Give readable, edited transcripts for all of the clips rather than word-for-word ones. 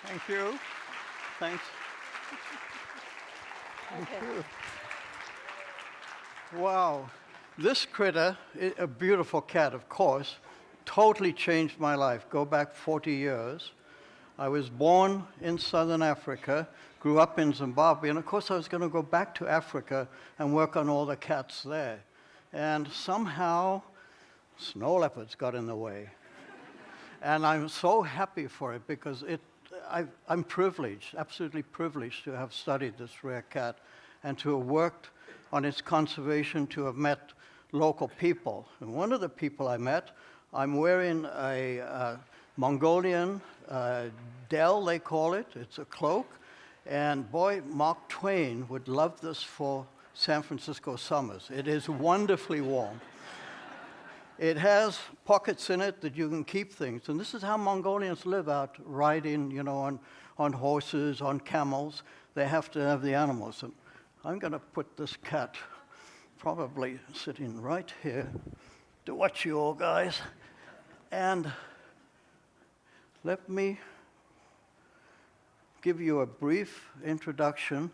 Thank you. Thanks. Thank you. Wow. This critter, a beautiful cat, of course, totally changed my life. Go back 40 years. I was born in southern Africa, grew up in Zimbabwe, and of course I was going to go back to Africa and work on all the cats there. And somehow, snow leopards got in the way. And I'm so happy for it because I'm privileged, absolutely privileged to have studied this rare cat and to have worked on its conservation, to have met local people. And one of the people I met, I'm wearing a Mongolian Dell, they call it. It's a cloak. And boy, Mark Twain would love this for San Francisco summers. It is wonderfully warm. It has pockets in it that you can keep things. And this is how Mongolians live out riding, you know, on horses, on camels. They have to have the animals. And I'm going to put this cat probably sitting right here to watch you all guys. And let me give you a brief introduction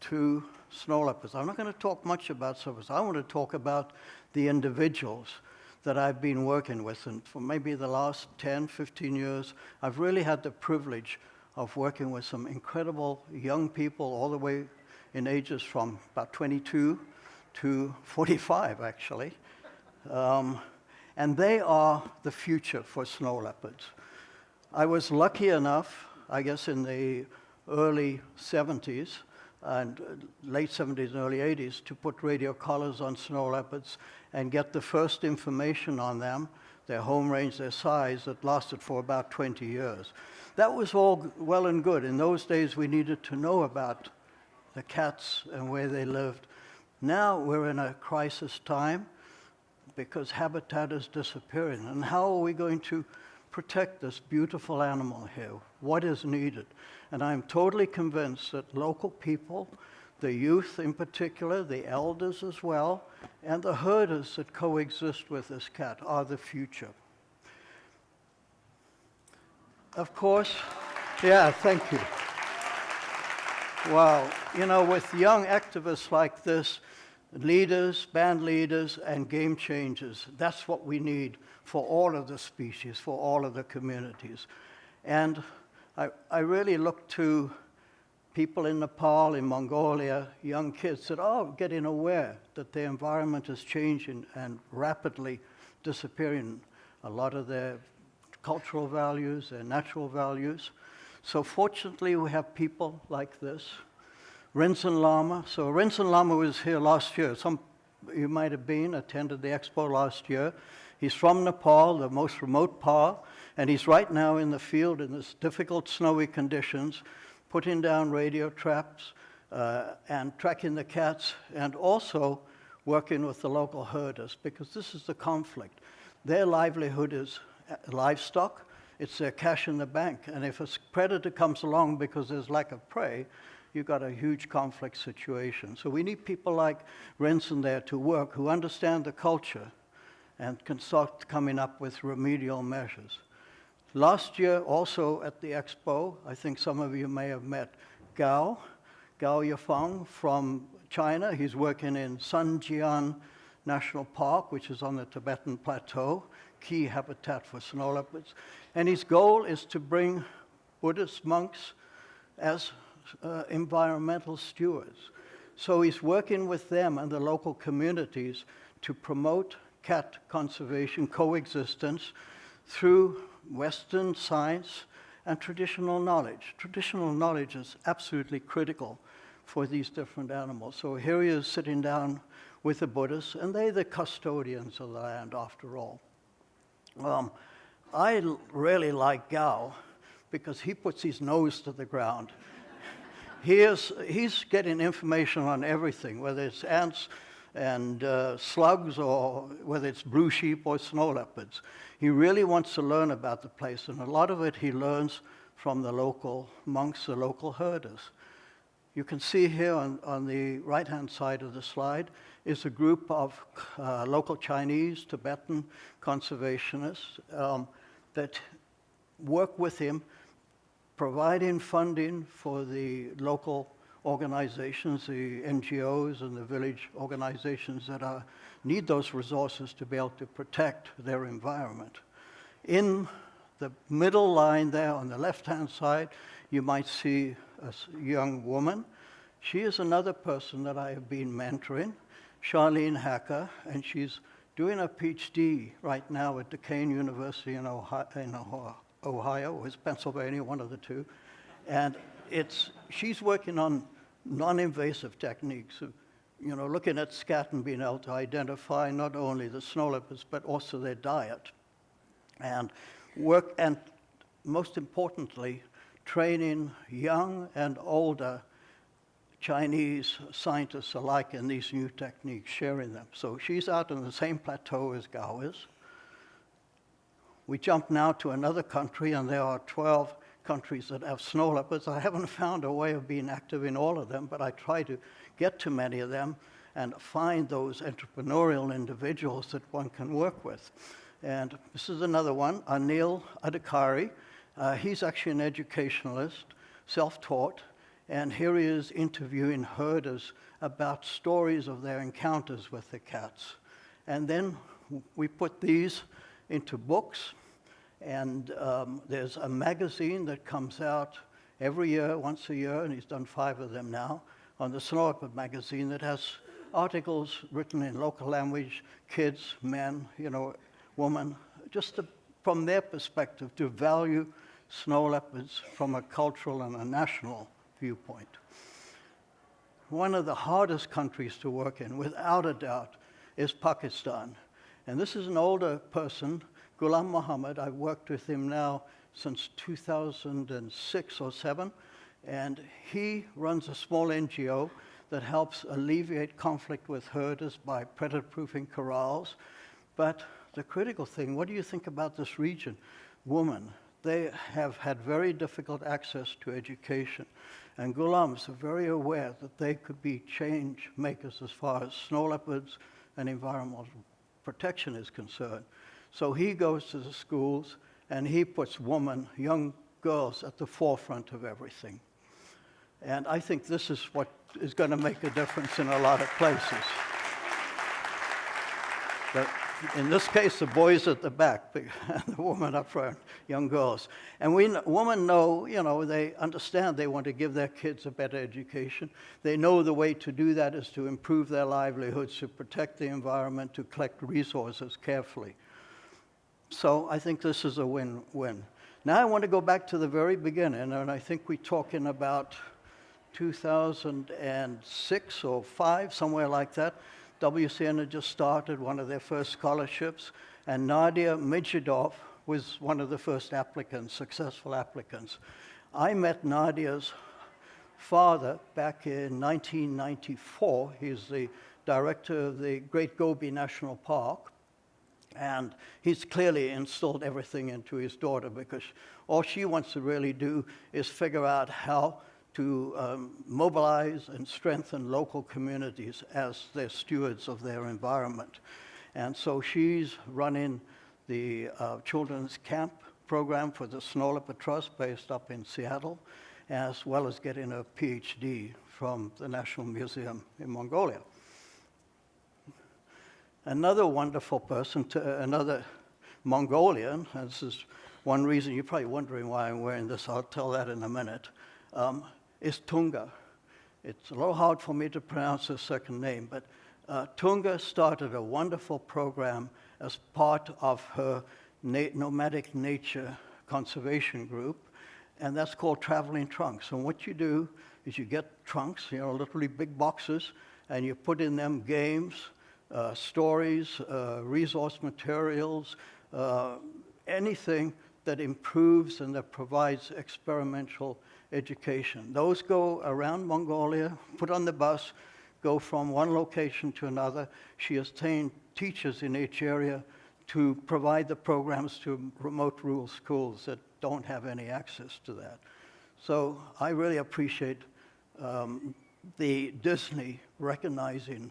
to snow leopards. I'm not going to talk much about snow leopards. I want to talk about the individuals that I've been working with. And for maybe the last 10, 15 years, I've really had the privilege of working with some incredible young people all the way in ages from about 22 to 45, actually. And they are the future for snow leopards. I was lucky enough, I guess in the early 70s and late 70s and early 80s to put radio collars on snow leopards and get the first information on them, their home range, their size, that lasted for about 20 years. That was all well and good. In those days, we needed to know about the cats and where they lived. Now we're in a crisis time because habitat is disappearing. And how are we going to protect this beautiful animal here? What is needed? And I'm totally convinced that local people, the youth in particular, the elders as well, and the herders that coexist with this cat are the future. Of course, yeah, thank you. Well, you know, with young activists like this, leaders, band leaders, and game changers, that's what we need for all of the species, for all of the communities. And I really look to people in Nepal, in Mongolia, young kids that are getting aware that their environment is changing and rapidly disappearing. A lot of their cultural values, their natural values. So fortunately, we have people like this. Rinzin Lama. So Rinzin Lama was here last year. Some you might have been, attended the Expo last year. He's from Nepal, the most remote part, and he's right now in the field in this difficult snowy conditions, putting down radio traps and tracking the cats, and also working with the local herders, because this is the conflict. Their livelihood is livestock. It's their cash in the bank. And if a predator comes along because there's lack of prey, you've got a huge conflict situation. So we need people like Rinzin there to work, who understand the culture and can start coming up with remedial measures. Last year, also at the Expo, I think some of you may have met Gao Yafeng from China. He's working in Sunjian National Park, which is on the Tibetan Plateau, key habitat for snow leopards. And his goal is to bring Buddhist monks as environmental stewards. So he's working with them and the local communities to promote cat conservation, coexistence, through Western science and traditional knowledge. Traditional knowledge is absolutely critical for these different animals. So here he is sitting down with the Buddhists, and they're the custodians of the land after all. I really like Gao because he puts his nose to the ground. He's getting information on everything, whether it's ants and slugs, or whether it's blue sheep or snow leopards. He really wants to learn about the place, and a lot of it he learns from the local monks, the local herders. You can see here on the right-hand side of the slide is a group of local Chinese, Tibetan conservationists that work with him, providing funding for the local organizations, the NGOs and the village organizations that need those resources to be able to protect their environment. In the middle line there on the left-hand side, you might see a young woman. She is another person that I have been mentoring, Charlene Hacker, and she's doing a PhD right now at Duquesne University in Ohio, or is Pennsylvania, one of the two. And she's working on non-invasive techniques, looking at scat and being able to identify not only the snow leopards, but also their diet. And most importantly, training young and older Chinese scientists alike in these new techniques, sharing them. So she's out on the same plateau as Gao is. We jump now to another country, and there are 12 countries that have snow leopards. I haven't found a way of being active in all of them, but I try to get to many of them and find those entrepreneurial individuals that one can work with. And this is another one, Anil. He's actually an educationalist, self-taught, and here he is interviewing herders about stories of their encounters with the cats. And then we put these into books, and there's a magazine that comes out every year, once a year, and he's done 5 of them now, on the Snow Leopard magazine that has articles written in local language, kids, men, women, just from their perspective to value snow leopards from a cultural and a national viewpoint. One of the hardest countries to work in, without a doubt, is Pakistan. And this is an older person, Ghulam Muhammad. I've worked with him now since 2006 or 7, and he runs a small NGO that helps alleviate conflict with herders by predator-proofing corrals. But the critical thing, what do you think about this region? Women, they have had very difficult access to education. And Ghulams are very aware that they could be change makers as far as snow leopards and environmental protection is concerned. So he goes to the schools and he puts women, young girls, at the forefront of everything. And I think this is what is going to make a difference in a lot of places. But in this case, the boys at the back, the women up front, young girls. And women know, they understand they want to give their kids a better education. They know the way to do that is to improve their livelihoods, to protect the environment, to collect resources carefully. So I think this is a win-win. Now I want to go back to the very beginning, and I think we're talking about 2006 or 5, somewhere like that. WCN had just started one of their first scholarships, and Nadia Mikhelson was one of the first applicants, successful applicants. I met Nadia's father back in 1994. He's the director of the Great Gobi National Park, and he's clearly instilled everything into his daughter because all she wants to really do is figure out how to mobilize and strengthen local communities as their stewards of their environment. And so she's running the children's camp program for the Snow Leopard Trust based up in Seattle, as well as getting a PhD from the National Museum in Mongolia. Another wonderful person, another Mongolian, and this is one reason you're probably wondering why I'm wearing this, I'll tell that in a minute, is Tunga. It's a little hard for me to pronounce her second name, but Tunga started a wonderful program as part of her nomadic nature conservation group, and that's called Traveling Trunks. And what you do is you get trunks, literally big boxes, and you put in them games, stories, resource materials, anything that improves and that provides experimental education. Those go around Mongolia, put on the bus, go from one location to another. She has trained teachers in each area to provide the programs to remote rural schools that don't have any access to that. So I really appreciate the Disney recognizing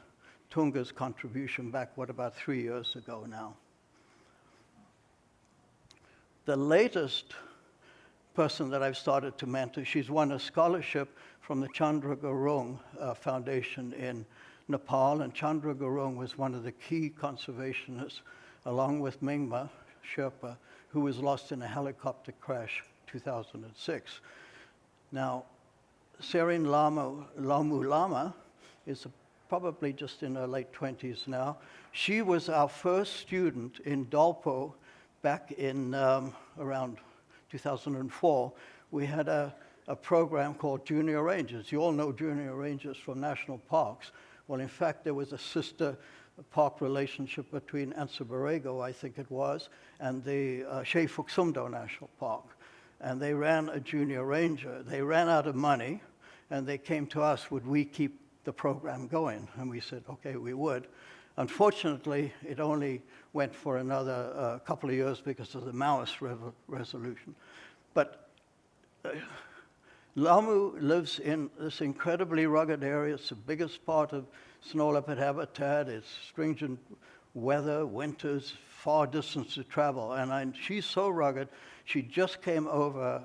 Tunga's contribution back, about 3 years ago now. The latest person that I've started to mentor. She's won a scholarship from the Chandra Gurung Foundation in Nepal, and Chandra Gurung was one of the key conservationists, along with Mingma Sherpa, who was lost in a helicopter crash 2006. Now, Serin Lau Rama Lama is probably just in her late 20s now. She was our first student in Dolpo back in around 2004. We had a program called Junior Rangers. You all know Junior Rangers from national parks. Well, in fact, there was a sister park relationship between Ansaborrego, I think it was, and the Shea Fuxumdo National Park. And they ran a junior ranger. They ran out of money, and they came to us, would we keep the program going? And we said, okay, we would. Unfortunately, it only went for another couple of years because of the Maoist resolution. But Lamu lives in this incredibly rugged area. It's the biggest part of snow leopard habitat. It's stringent weather, winters, far distance to travel. And she's so rugged, she just came over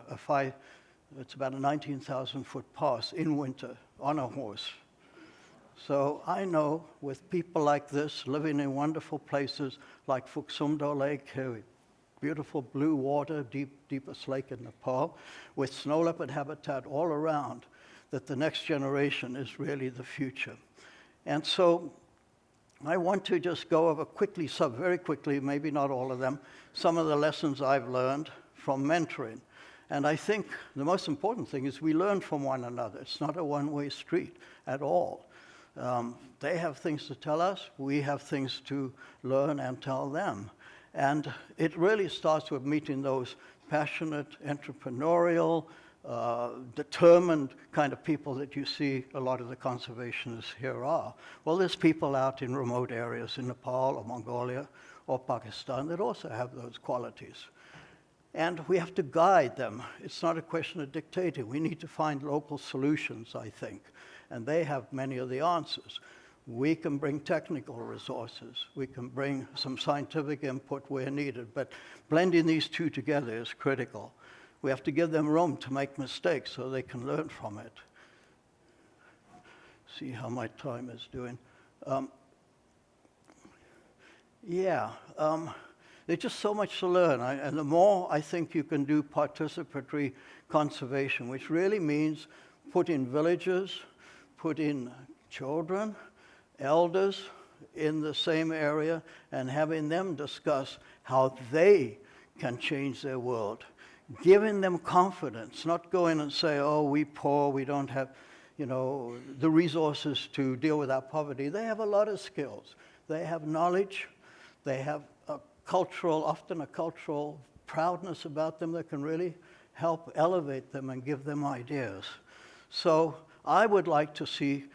it's about a 19,000-foot pass in winter on a horse. So I know with people like this living in wonderful places like Fuxumdo Lake, beautiful blue water, deepest lake in Nepal, with snow leopard habitat all around, that the next generation is really the future. And so I want to just go over quickly, very quickly, maybe not all of them, some of the lessons I've learned from mentoring. And I think the most important thing is we learn from one another. It's not a one-way street at all. They have things to tell us, we have things to learn and tell them. And it really starts with meeting those passionate, entrepreneurial, determined kind of people that you see a lot of the conservationists here are. Well, there's people out in remote areas in Nepal or Mongolia or Pakistan that also have those qualities. And we have to guide them. It's not a question of dictating. We need to find local solutions, I think. And they have many of the answers. We can bring technical resources. We can bring some scientific input where needed. But blending these two together is critical. We have to give them room to make mistakes so they can learn from it. See how my time is doing. There's just so much to learn. And the more I think you can do participatory conservation, which really means put in villagers, put in children, elders in the same area, and having them discuss how they can change their world. Giving them confidence, not going and say, oh, we poor, we don't have, the resources to deal with our poverty. They have a lot of skills. They have knowledge. They have often a cultural proudness about them that can really help elevate them and give them ideas. So I would like to see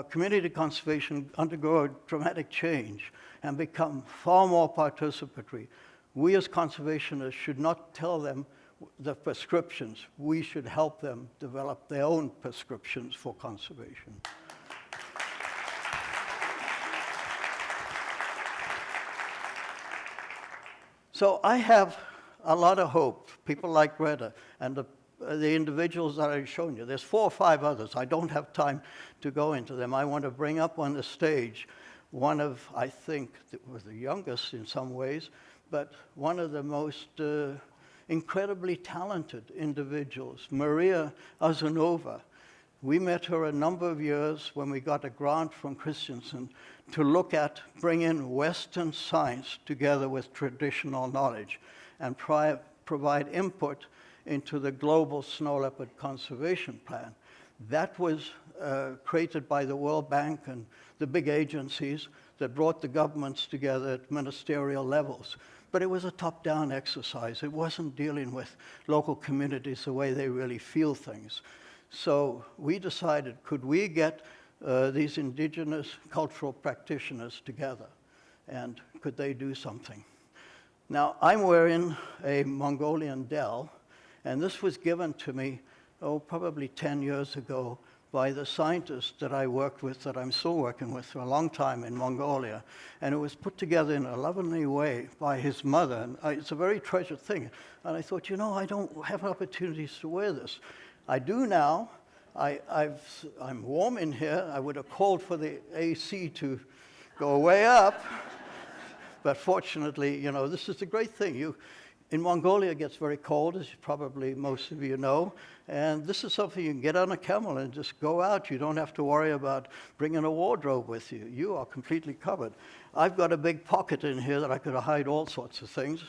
community conservation undergo a dramatic change and become far more participatory. We as conservationists should not tell them the prescriptions. We should help them develop their own prescriptions for conservation. So I have a lot of hope. People like Greta and the individuals that I've shown you. There's 4 or 5 others. I don't have time to go into them. I want to bring up on the stage one of, I think, was the youngest in some ways, but one of the most incredibly talented individuals, Maria Azunova. We met her a number of years when we got a grant from Christensen to look at bringing Western science together with traditional knowledge and provide input into the global snow leopard conservation plan. That was created by the World Bank and the big agencies that brought the governments together at ministerial levels. But it was a top-down exercise. It wasn't dealing with local communities the way they really feel things. So we decided, could we get these indigenous cultural practitioners together? And could they do something? Now, I'm wearing a Mongolian Dell, and this was given to me, probably 10 years ago by the scientists that I worked with, that I'm still working with for a long time in Mongolia. And it was put together in a lovely way by his mother. And it's a very treasured thing. And I thought, you know, I don't have opportunities to wear this. I do now. I'm warm in here. I would have called for the AC to go way up. But fortunately, you know, this is the great thing. In Mongolia, it gets very cold, as probably most of you know. And this is something you can get on a camel and just go out. You don't have to worry about bringing a wardrobe with you. You are completely covered. I've got a big pocket in here that I could hide all sorts of things.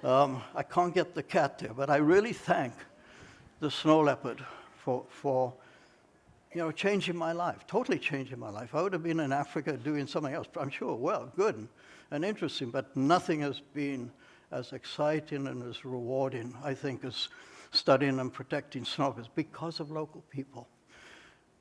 I can't get the cat there, but I really thank the snow leopard for you know, changing my life, totally changing my life. I would have been in Africa doing something else, I'm sure, well, good and interesting, but nothing has been as exciting and as rewarding, I think, as studying and protecting snow leopards because of local people.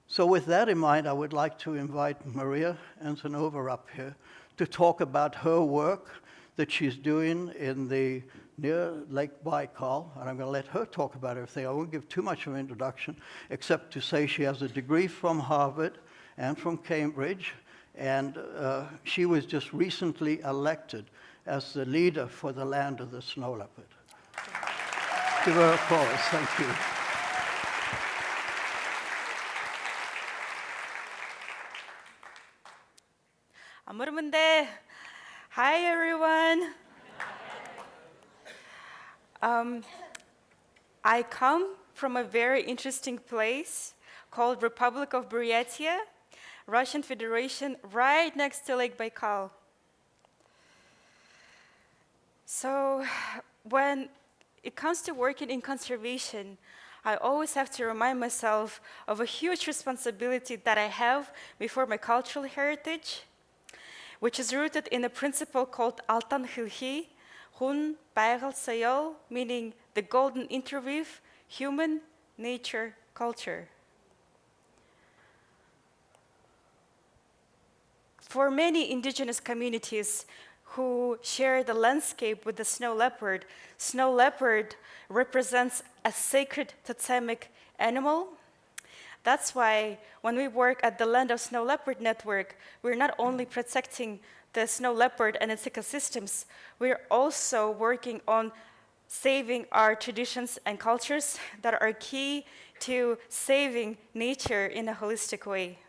So with that in mind, I would like to invite Maria Antonova up here to talk about her work that she's doing in the near Lake Baikal, and I'm going to let her talk about everything. I won't give too much of an introduction, except to say she has a degree from Harvard and from Cambridge, and she was just recently elected as the leader for the land of the snow leopard. Give her applause. Thank you. Amurmunde. Hi, everyone. I come from a very interesting place called Republic of Buryatia, Russian Federation, right next to Lake Baikal. So when it comes to working in conservation, I always have to remind myself of a huge responsibility that I have before my cultural heritage, which is rooted in a principle called Altan Hilhi, Hun Baigal Sayol, meaning the golden interweave, human, nature, culture. For many indigenous communities who share the landscape with the snow leopard represents a sacred totemic animal. That's why when we work at the Land of Snow Leopard Network, we're not only protecting the snow leopard and its ecosystems, we're also working on saving our traditions and cultures that are key to saving nature in a holistic way.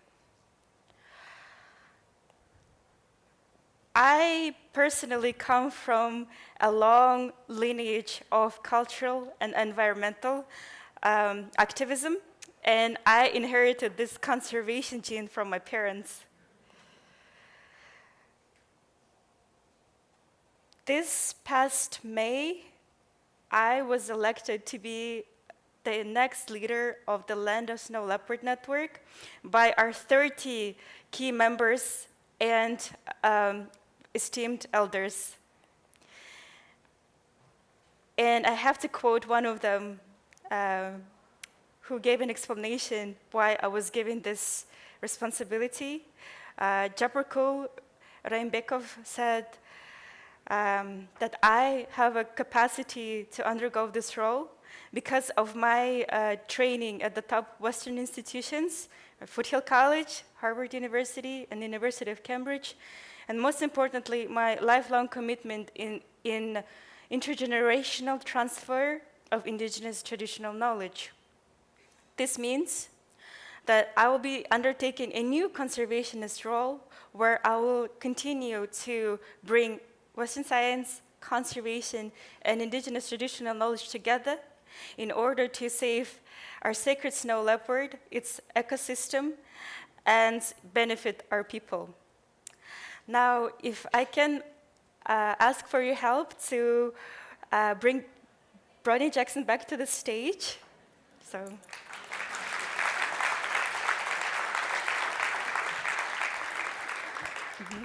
I personally come from a long lineage of cultural and environmental activism, and I inherited this conservation gene from my parents. This past May, I was elected to be the next leader of the Land of Snow Leopard Network by our 30 key members and esteemed elders. And I have to quote one of them who gave an explanation why I was given this responsibility. Japarkul Raimbekov said that I have a capacity to undergo this role because of my training at the top Western institutions, Foothill College, Harvard University, and University of Cambridge, and most importantly, my lifelong commitment in intergenerational transfer of indigenous traditional knowledge. This means that I will be undertaking a new conservationist role where I will continue to bring Western science, conservation, and indigenous traditional knowledge together in order to save our sacred snow leopard, its ecosystem, and benefit our people. Now, if I can ask for your help to bring Rodney Jackson back to the stage. So. Mm-hmm.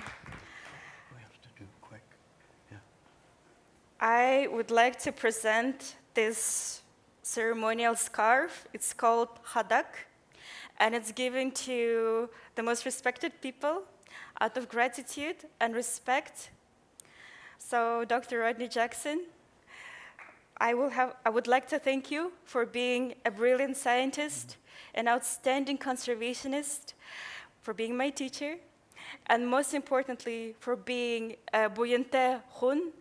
We have to do quick. Yeah. I would like to present this ceremonial scarf. It's called hadak, and it's given to the most respected people out of gratitude and respect. So, Dr. Rodney Jackson, I would like to thank you for being a brilliant scientist, an outstanding conservationist, for being my teacher, and most importantly, for being a buyente hun,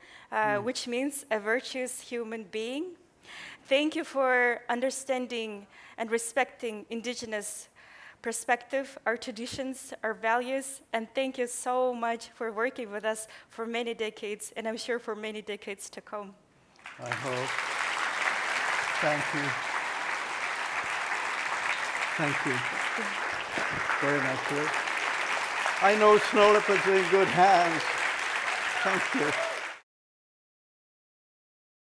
which means a virtuous human being. Thank you for understanding and respecting indigenous perspective, our traditions, our values, and thank you so much for working with us for many decades, and I'm sure for many decades to come. I hope. Thank you. Thank you. Very nice work. I know snow leopards are in good hands. Thank you.